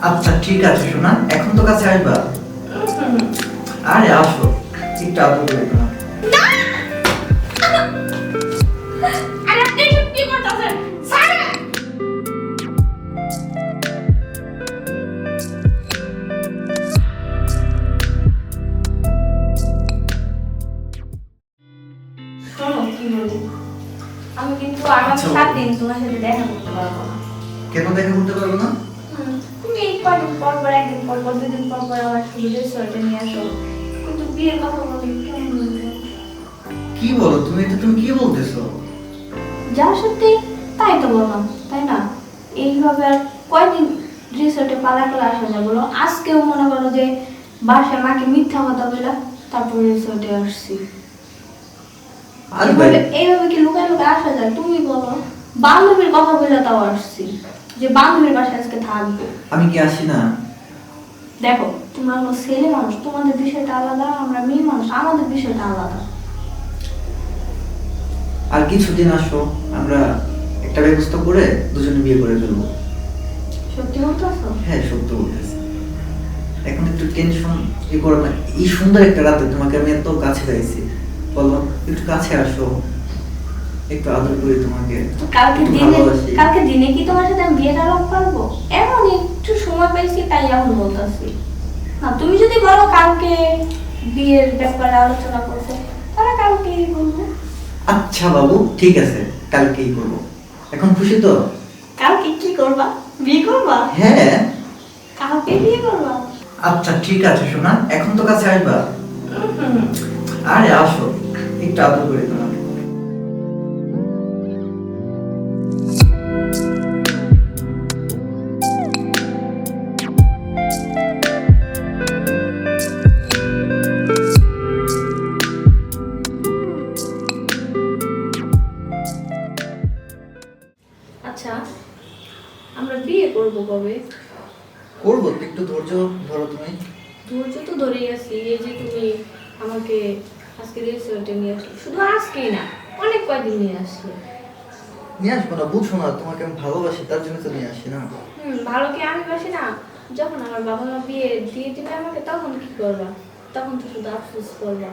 আচ্ছা ঠিক আছে সোনা, এখন তো কাছে আসবা। আরে আসো, একটু আদর করে তোমাকে। আরে আপনি এসব কি করতেছেন? ছাড়েন। শোনো কি বলি, আমি কিন্তু আগামী আচ্ছা, 7 দিন তোমার সাথে দেখা করতে পারবো না। কেন দেখা করতে পারবো না? তুমি এই কয়দিন পর পর, একদিন পর পর, 2 দিন পর পর আমার শুধু রেস্টুরেন্টে নিয়ে আসো, কিন্তু বিয়ের কথা বলি কেমন বলবো? কি বলো তুমি? তো তুমি কি বলতেছো? যা সত্যি তাই তো বললাম, তাই না? এইভাবে আর কয়দিন রিসোর্টে পালা করে আসা যায় বলো? আজকেও মনে করো যে বাসায় মাকে মিথ্যা কথা বলে তারপরে রিসোর্টে আসছি। আরে ভাই, এইভাবে কি লুকায় লুকায় আসা যায় তুমি বলো? বান্ধবীর কথা বলে তাও আসছি, যে বান্ধবীর বাসায় আজকে থাকবো। আমি কি আসি না? দেখো তোমরা হলো ছেলে মানুষ, তোমাদের বিষয়টা আলাদা, আমরা মেয়ে মানুষ, আমাদের বিষয়টা আলাদা। আর কিছুদিন আসো, আমরা একটা ব্যবস্থা করে দুজনে বিয়ে করে ফেলবো। সত্যি বলতেছো? হ্যাঁ সত্যি বলতেছি। এখন একটু টেনশন করো না। এই সুন্দর একটা রাতে তোমাকে আমি এত কাছে পাইছি, বলো একটু কাছে আসো, একটু আদর করি তোমাকে, একটু ভালোবাসি। কালকে দিনে কি তোমার সাথে আমি বিয়ের আলাপ করবো? এমন একটু সময় পাইছি তাই এখন বলতেছি। না তুমি যদি বলো কালকে বিয়ের ব্যাপারে আলোচনা করতে, তাহলে কালকেই বলবো। আচ্ছা বাবু, ঠিক আছে, কালকেই করবো। এখন খুশি তো? কালকে কি করবা? বিয়ে করবা? হ্যাঁ। কালকে বিয়ে করবা? আচ্ছা ঠিক আছে সোনা, এখন তো কাছে আসবা। আরে আসো, একটু আদর করি তোমাকে। আচ্ছা আমরা বিয়ে করব কবে? করবো তো, একটু ধৈর্য ধরো তুমি। ধৈর্য তো ধরেই আছি। এই যে তুমি আমাকে আজকে রেস্টুরেন্টে নিয়ে আসলে, শুধু আজকেই না, অনেক কয়দিন নিয়ে আসলে। নিয়ে আসবো না, বুঝছো না তোমাকে আমি ভালোবাসি, তার জন্য তো নিয়ে আসি না। ভালো কি আমি বাসি না? যখন আমার বাবা মা বিয়ে দিয়ে দিবে আমাকে, তখন কি করবা? তখন তো শুধু আফসোস করবা।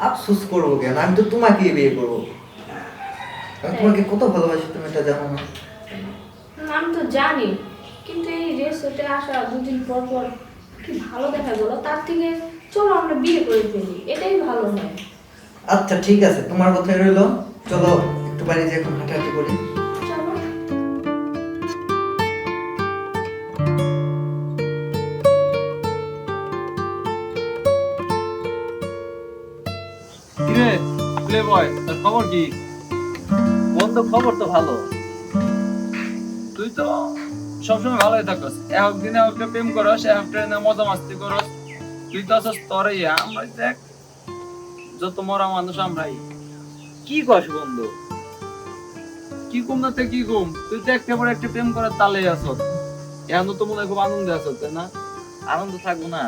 আফসোস করবো কেন? আমি তো তোমাকেই বিয়ে করবো। আমি তোমাকে কত ভালোবাসি, তুমি এটা জানো না? আমি তো জানি, কিন্তু এই রেস্টুরেন্টে আসা 2 দিন পর পর কি ভালো দেখা গেলো? তার থেকে চলো আমরা বিয়ে করে ফেলি, এটাই ভালো হয়। আচ্ছা ঠিক আছে, তোমার কথাই রইলো। চলো একটু বাইরে যে এখন হাঁটাহাঁটি করি। চলো। কিরে প্লে বয়, তোর খবর কি? বন্ধু খবর তো ভালো। তুই তো সবসময় ভালোই থাকস, এক দিনে একটা প্রেম করস, এক ট্রেনে মজা মাস্তি করস। তুই তো আছিস তোরে, আমরা দেখ যত মরা মানুষ আমরাই। কি কস বন্ধু? কি কম না তে কি কম, তুই তো একটা পর একটা প্রেম করার তালে আসত। এখন তো মনে হয় খুব আনন্দে আসত, তাই না? আনন্দ থাকবো না?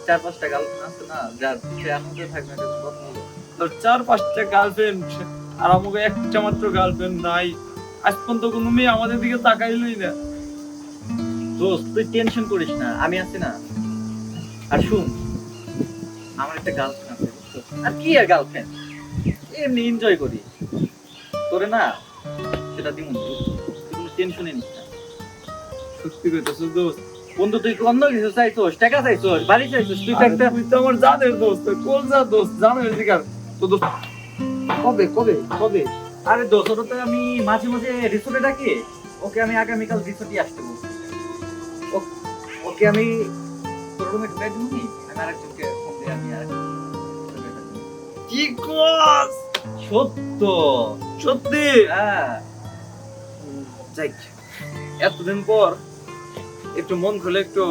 4-5টা গার্লফ্রেন্ড আছে না, যার সে আনন্দে থাকবে না, এটা কথা বলো। তোর 4-5টা গার্লফ্রেন্ড আর আমাকে একটা মাত্র গার্লফ্রেন্ড নাই। আজ পর্যন্ত কোনো মেয়ে আমাদের দিকে তাকাইলই না। দোস্ত তুই টেনশন করিস না, আমি আছি না। আর শুন, আমার একটা গার্লফ্রেন্ড আছে বুঝছো? আর কি আর গার্লফ্রেন্ড, এমনি এনজয় করি। তোরে না সেটা দিমু, তুই কোনো টেনশনই নিস না। সত্যি কইতেছিস দোস্ত? বন্ধু তুই অন্য কিছু চাইছোস, টাকা চাইছোস, বাড়ি চাইছোস, তুই তো আরে একটা তুই তো আমার জানের দোস্ত, কোন যা দোস্ত, জানের অধিকার তো দোস্ত। কবে কবে কবে? আরে দোস্ত ওটা তো আমি মাঝে মাঝে রিসোর্টে ডাকি। ওকে আমি আগামীকাল রিসোর্টে আসতে বলছি। ওকে আমি তোর রুমে ঢুকাই দিবনি, আমি আরেকজনকে ফোন দিয়ে আমি কি কস? সত্য। সত্যি? হ্যাঁ যাই, এতদিন পর একটু মন খুলে একটু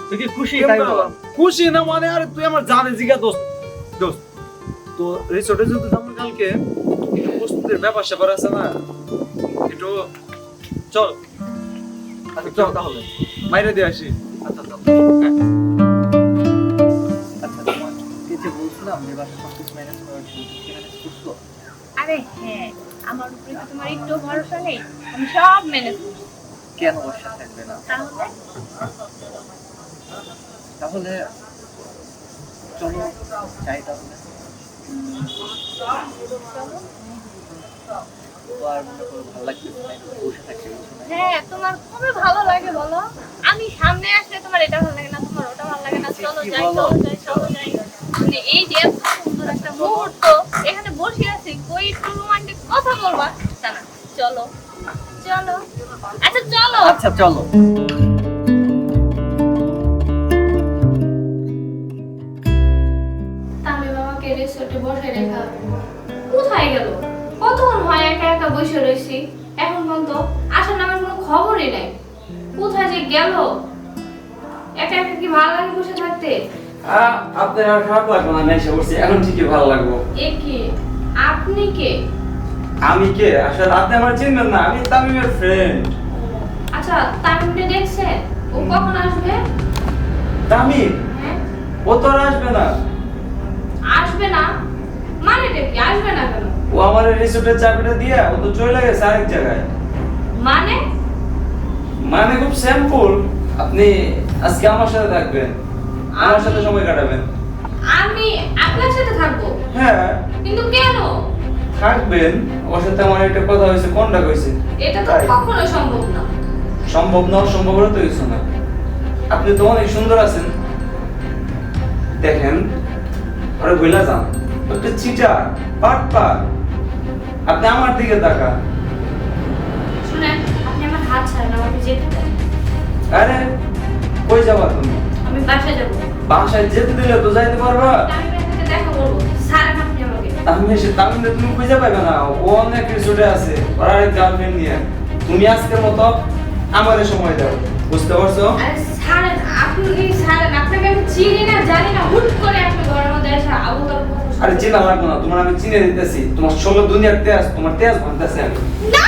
তুই কি খুশি? প্রেম তাই করলাম। বল। খুশি না মানে, আরে তুই আমার জানে জিগা দোস্ত। দোস্ত তো রিসোর্টে যেহেতু যাবো কালকে, একটু প্রস্তুতির ব্যাপার স্যাপার আছে না, একটু চল। আচ্ছা চল তাহলে। বাইরে দিয়ে আসি। আচ্ছা চল। হ্যাঁ। আচ্ছা তোমার কিছু বলছিলাম যে বাসা সবকিছু ম্যানেজ করার জন্য কি ম্যানেজ করছো? আরে হ্যাঁ, আমার উপরে কি তোমার একটু ভরসা নেই? আমি সব ম্যানেজ করছি। কেন বসে থাকবে না? তাহলে তাহলে চলো যাই তাহলে। তো আর মনে করো ভালো লাগতেছে না, একটু বসে থাকতে বুঝছো না? হ্যাঁ, তোমার কবে ভালো লাগে বলো? আমি সামনে আসলে তোমার এটা ভালো লাগে না, তোমার ওটা ভালো লাগে না। চলো কি যাই, বলো? চলো যাই, চলো যাই। মানে এই যে এত সুন্দর একটা মুহূর্ত, এখানে বসে আছি, কই একটু রোমান্টিক কথা বলবা? জানা, চলো চলো, আচ্ছা চলো। আচ্ছা চলো। তামিম আমাকে রিসোর্টে বসে রেখা কোথায় গেল? কতক্ষণ হয় একা একা বসে রয়েছি, এখন পর্যন্ত আসার নামের কোনো খবরই নাই। কোথায় যে গেল? একা একা কি ভালো লাগে বসে থাকতে? আপনার আর খারাপ লাগবে না, আমি এসে বসছি, এখন ঠিকই ভালো লাগবো। এ কি, আপনি কে? আমি কে? আসলে আপনি আমার চিনবেন না, আমি তামিমের ফ্রেন্ড। আচ্ছা, তামিমকে দেখছেন? ও কখন আসবে? তামিম? হ্যাঁ, ও তো আর আসবে না। আসবে না মানেটা কি? আসবে না কেন? ও আমার রিসোর্টের চাবিটা দিয়ে ও তো চলে গেছে আরেক জায়গায়। মানে মানে খুব সিম্পল, আপনি আজকে আমার সাথে থাকবেন, আমার সাথে সময় কাটাবেন। আমি আপনার সাথে থাকবো? হ্যাঁ কিন্তু কেন? থাকবেন। ওর সাথে আমার একটা কথা হয়েছে, কোনটা হয়েছে? এটা তো তাই। কখনো সম্ভব না। সম্ভব না, অসম্ভব হলে তো কিছু না। আপনি তো অনেক সুন্দর আছেন, দেখেন ওরা ভুলা যান, একটা চিটার পাটপাট। আপনি আমার দিকে তাকান। শুনেন, আপনি আমার হাত ছাড়েন, আমাকে যেতে দেন। আরে কই যাবা তুমি? আমি বাসায় যাবো। বাসায় যেতে দিলে তো যাইতে পারবা। তামিমের সাথে দেখা করবো, ছাড়েন আপনি আমাকে। তামিমে তুমি খুঁজে পাবে না, ও অনেক রিসোর্টে আছে, ওর আরেক গার্লফ্রেন্ড নিয়ে। তুমি আজকের মতো আমাদের সময় দাও, বুঝতে পারছো? আরে ছাড়েন, আপনি ছাড়েন, আপনাকে আমি চিনি না জানি না, হুট করে আপনি ঘরের মধ্যে এসে আবু তাবু কথা আরে শুনছেন। চিনা লাগবে না, তোমার আমি চিনে দিতেছি। তোমার ষোলো দুনিয়ার তেজ, তোমার তেজ ভাঙতেছে আমি। না